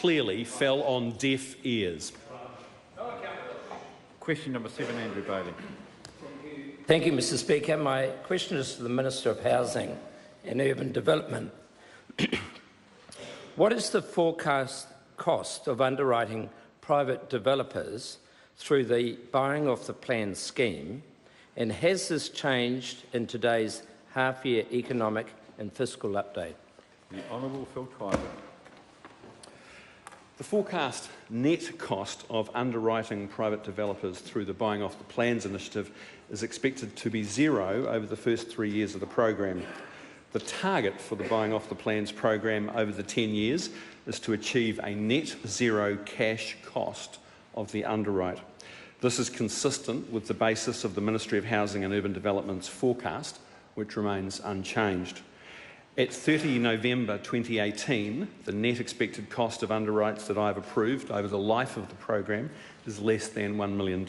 clearly fell on deaf ears. Question number 7, Andrew Bailey. Thank you, Mr Speaker. My question is to the Minister of Housing and Urban Development. What is the forecast cost of underwriting private developers through the buying off the plan scheme, and has this changed in today's half-year economic and fiscal update? The Honourable Phil Twyford. The forecast net cost of underwriting private developers through the Buying Off the Plans initiative is expected to be zero over the first 3 years of the program. The target for the Buying Off the Plans program over the 10 years is to achieve a net zero cash cost of the underwrite. This is consistent with the basis of the Ministry of Housing and Urban Development's forecast, which remains unchanged. At 30 November 2018, the net expected cost of underwrites that I have approved over the life of the program is less than $1 million.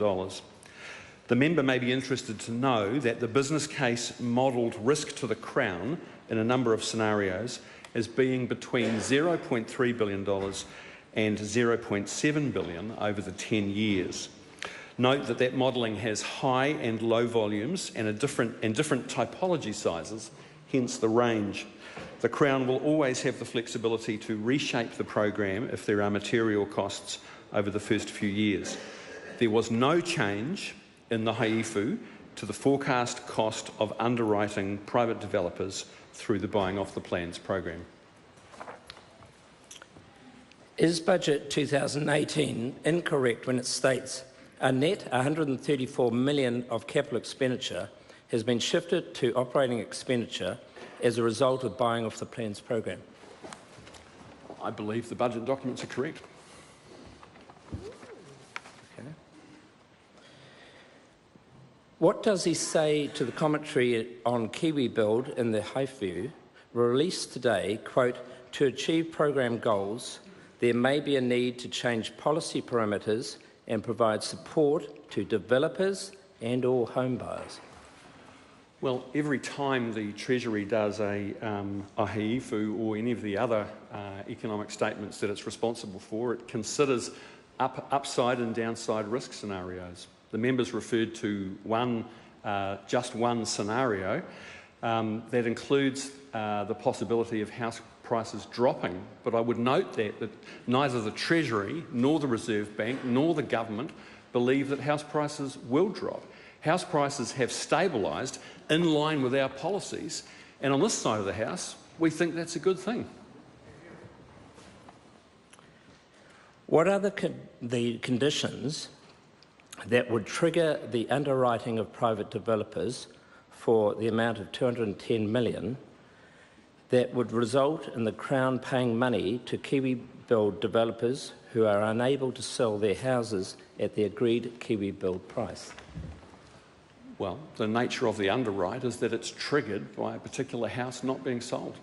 The member may be interested to know that the business case modelled risk to the Crown in a number of scenarios as being between $0.3 billion and $0.7 billion over the 10 years. Note that that modelling has high and low volumes and different typology sizes, hence the range. The Crown will always have the flexibility to reshape the program if there are material costs over the first few years. There was no change in the haifu to the forecast cost of underwriting private developers through the Buying Off the Plans program. Is Budget 2018 incorrect when it states a net $134 million of capital expenditure has been shifted to operating expenditure as a result of Buying Off the Plans program? I believe the budget documents are correct. Okay. What does he say to the commentary on KiwiBuild in the haifu released today, quote, to achieve program goals, there may be a need to change policy parameters and provide support to developers and or home buyers? Well, every time the Treasury does a haifu or any of the other economic statements that it's responsible for, it considers upside and downside risk scenarios. The members referred to just one scenario that includes the possibility of house prices dropping. But I would note that neither the Treasury nor the Reserve Bank nor the government believe that house prices will drop. House prices have stabilised in line with our policies, and on this side of the House, we think that's a good thing. What are the conditions that would trigger the underwriting of private developers for the amount of $210 million that would result in the Crown paying money to KiwiBuild developers who are unable to sell their houses at the agreed KiwiBuild price? Well, the nature of the underwrite is that it's triggered by a particular house not being sold.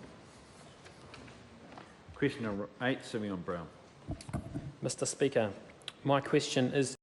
Question number 8, Simeon Brown. Mr Speaker, my question is